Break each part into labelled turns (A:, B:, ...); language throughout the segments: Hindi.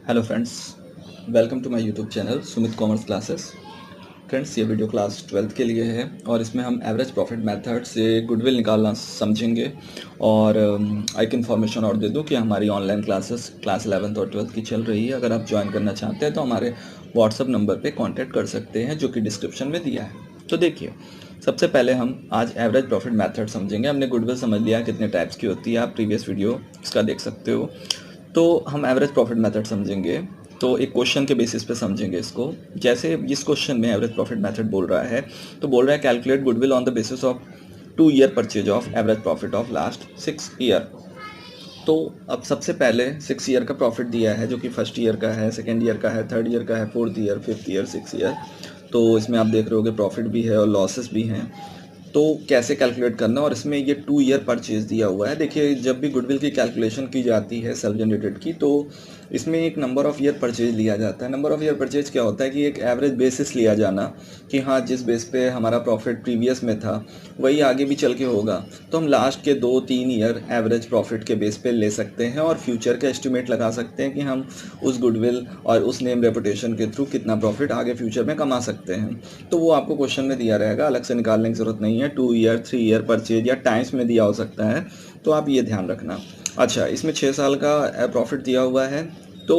A: Hello friends, welcome to my YouTube channel Sumit Commerce Classes. Friends, ये वीडियो क्लास 12th के लिए है और इसमें हम एवरेज प्रॉफिट मेथड से गुडविल निकालना समझेंगे। और एक इन्फॉर्मेशन और दे दूं कि हमारी ऑनलाइन क्लासेस क्लास 11th और 12th की चल रही है। अगर आप ज्वाइन करना चाहते हैं तो हमारे व्हाट्सअप नंबर पे कांटेक्ट कर सकते हैं, जो कि डिस्क्रिप्शन में दिया है। तो देखिए, सबसे पहले हम आज एवरेज प्रॉफिट मेथड समझेंगे। हमने गुडविल समझ लिया कितने टाइप्स की होती है, आप प्रीवियस वीडियो इसका देख सकते हो। तो हम एवरेज प्रॉफिट मेथड समझेंगे, तो एक क्वेश्चन के बेसिस पे समझेंगे इसको। जैसे इस क्वेश्चन में एवरेज प्रॉफिट मेथड बोल रहा है, तो बोल रहा है calculate goodwill on the basis of 2 year purchase of average profit of last 6 year. तो अब सबसे पहले 6 ईयर का प्रॉफिट दिया है, जो कि फर्स्ट ईयर का है, सेकेंड ईयर का है, थर्ड ईयर का है, fourth year, fifth year, 6 year. तो इसमें आप देख रहे होगे प्रॉफिट भी है और लॉसेस भी हैं। तो कैसे कैलकुलेट करना, और इसमें ये 2 ईयर परचेज दिया हुआ है। देखिए, जब भी गुडविल की कैलकुलेशन की जाती है सेल्फ जनरेटेड की, तो इसमें एक नंबर ऑफ़ ईयर परचेज लिया जाता है। नंबर ऑफ़ ईयर परचेज क्या होता है कि एक एवरेज बेसिस लिया जाना कि हाँ, जिस बेस पे हमारा प्रॉफिट प्रीवियस में था वही आगे भी चल के होगा। तो हम लास्ट के 2-3 ईयर एवरेज प्रॉफिट के बेस पे ले सकते हैं और फ्यूचर का एस्टिमेट लगा सकते हैं कि हम उस गुडविल और उस नेम रेपुटेशन के थ्रू कितना प्रॉफिट आगे फ्यूचर में कमा सकते हैं। तो वो आपको क्वेश्चन में दिया रहेगा, अलग से निकालने की ज़रूरत नहीं है। 2 ईयर, 3 ईयर परचेज या टाइम्स में दिया हो सकता है, तो आप ये ध्यान रखना। अच्छा, इसमें 6 साल का प्रॉफिट दिया हुआ है। तो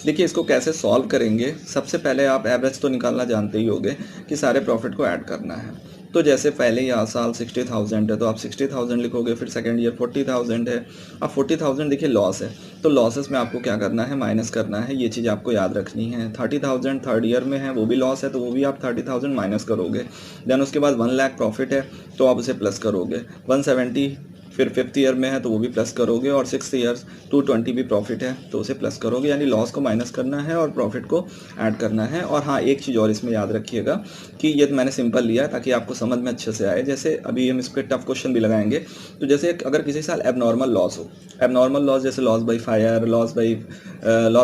A: देखिए, इसको कैसे सॉल्व करेंगे। सबसे पहले आप एवरेज तो निकालना जानते ही होंगे कि सारे प्रॉफिट को ऐड करना है। तो जैसे पहले ही साल 60,000 है, तो आप 60,000 लिखोगे। फिर सेकेंड ईयर 40,000 है। अब 40,000 देखिए लॉस है, तो लॉसेस में आपको क्या करना है, माइनस करना है। ये चीज़ आपको याद रखनी है। 30,000 थर्ड ईयर में है, वो भी लॉस है, तो वो भी आप 30,000 माइनस करोगे। देन उसके बाद 1 लाख प्रॉफिट है, तो आप उसे प्लस करोगे। 170 फिर फिफ्थ ईयर में है, तो वो भी प्लस करोगे। और 6 ईयर्स 220 भी प्रॉफिट है, तो उसे प्लस करोगे। यानी लॉस को माइनस करना है और प्रॉफिट को ऐड करना है। और हाँ, एक चीज़ और इसमें याद रखिएगा कि ये मैंने सिंपल लिया है ताकि आपको समझ में अच्छे से आए। जैसे अभी हम इस पर टफ क्वेश्चन भी लगाएंगे। तो जैसे अगर किसी साल एबनॉर्मल लॉस हो, एबनॉर्मल लॉस जैसे loss by fire, loss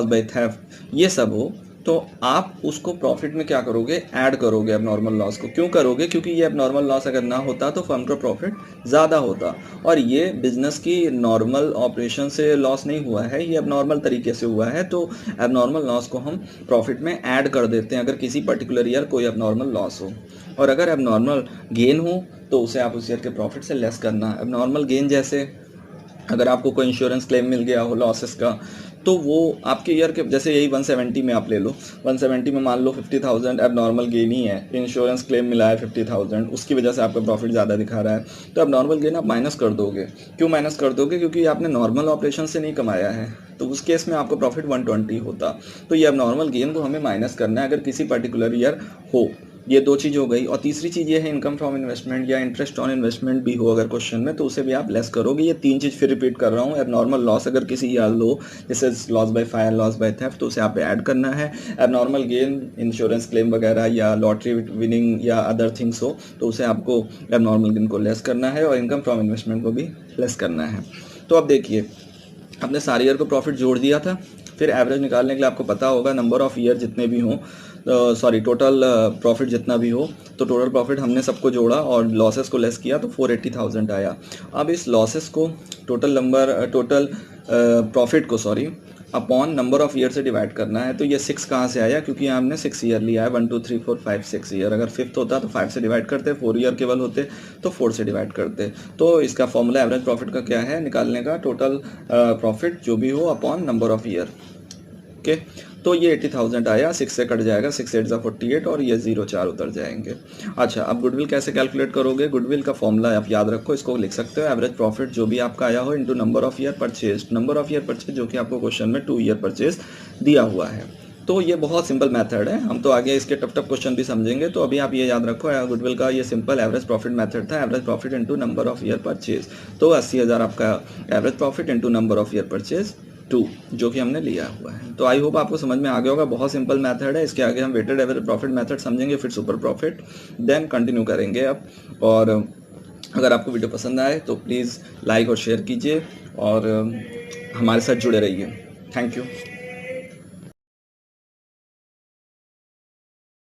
A: by theft, ये सब हो, तो आप उसको प्रॉफिट में क्या करोगे, ऐड करोगे एबनॉर्मल लॉस को। क्यों करोगे? क्योंकि ये एबनॉर्मल लॉस अगर ना होता तो फर्म का प्रॉफिट ज़्यादा होता। और ये बिजनेस की नॉर्मल ऑपरेशन से लॉस नहीं हुआ है, ये एबनॉर्मल तरीके से हुआ है। तो एबनॉर्मल लॉस को हम प्रॉफिट में ऐड कर देते हैं अगर किसी पर्टिकुलर ईयर कोई एबनॉर्मल लॉस हो। और अगर एबनॉर्मल गेन हो तो उसे आप उस ईयर के प्रॉफिट से लेस करना। एबनॉर्मल गेन जैसे अगर आपको कोई इंश्योरेंस क्लेम मिल गया हो लॉसेस का, तो वो आपके ईयर के, जैसे यही 170 में आप ले लो। 170 में मान लो 50,000 अब नॉर्मल गेन ही है, इंश्योरेंस क्लेम मिला है 50,000, उसकी वजह से आपका प्रॉफिट ज़्यादा दिखा रहा है। तो अब नॉर्मल गेन आप माइनस कर दोगे। क्यों माइनस कर दोगे? क्योंकि आपने नॉर्मल ऑपरेशन से नहीं कमाया है, तो उस केस में आपको प्रॉफिट 120 होता। तो ये अब नॉर्मल गेन को हमें माइनस करना है अगर किसी पर्टिकुलर ईयर हो। ये दो चीज़ हो गई। और तीसरी चीज़ ये है, इनकम फ्रॉम इन्वेस्टमेंट या इंटरेस्ट ऑन इन्वेस्टमेंट भी हो अगर क्वेश्चन में, तो उसे भी आप लेस करोगे। ये 3 चीज़ फिर रिपीट कर रहा हूँ। एबनॉर्मल लॉस अगर किसी ईयर लो, जैसे loss by fire, loss by theft, तो उसे आप ऐड करना है। एबनॉर्मल गेन, इंश्योरेंस क्लेम वगैरह या लॉटरी विनिंग या अदर थिंग्स हो, तो उसे आपको एबनॉर्मल गेन को लेस करना है और इनकम फ्रॉम इन्वेस्टमेंट को भी लेस करना है। तो अब देखिए, आपने सारे ईयर को प्रॉफिट जोड़ दिया था। फिर एवरेज निकालने के लिए आपको पता होगा नंबर ऑफ़ ईयर जितने भी हों, टोटल प्रॉफिट जितना भी हो, तो टोटल प्रॉफिट हमने सबको जोड़ा और लॉसेस को लेस किया, तो 480,000 आया। अब इस लॉसेस को टोटल प्रॉफिट को अपॉन नंबर ऑफ़ ईयर से डिवाइड करना है। तो ये 6 कहाँ से आया? क्योंकि हमने 6 ईयर लिया है, 1 2 3 4 5 6 ईयर। अगर फिफ्थ होता तो 5 से डिवाइड करते, 4 ईयर केवल होते तो 4 से डिवाइड करते। तो इसका फॉर्मूला एवरेज प्रॉफिट का क्या है निकालने का? टोटल प्रॉफिट जो भी हो upon number of year. Okay, तो ये 80,000 आया, 6 से कट जाएगा, 6 8 48 और ये 0 4 उतर जाएंगे। अच्छा, अब गुडविल कैसे कैलकुलेट करोगे? गुडविल का फॉर्मूला आप याद रखो, इसको लिख सकते हो एवरेज प्रॉफिट जो भी आपका आया हो into number of year purchase. Number of year purchase जो कि आपको क्वेश्चन में 2 ईयर परचेज दिया हुआ है। तो ये बहुत सिंपल मेथड है, हम तो आगे इसके टफ क्वेश्चन भी समझेंगे। तो अभी आप ये याद रखो, गुडविल का ये सिंपल एवरेज प्रॉफिट मेथड था, average profit into number of year purchase. तो 80,000 आपका average profit into number of year purchase 2, जो कि हमने लिया हुआ है। तो आई होप आपको समझ में आ गया होगा, बहुत सिंपल मेथड है। इसके आगे हम वेटेड एवरेज प्रॉफिट मेथड समझेंगे, फिर सुपर प्रॉफिट, देन कंटिन्यू करेंगे अब। और अगर आपको वीडियो पसंद आए तो प्लीज़ लाइक और शेयर कीजिए और हमारे साथ जुड़े रहिए। Thank you.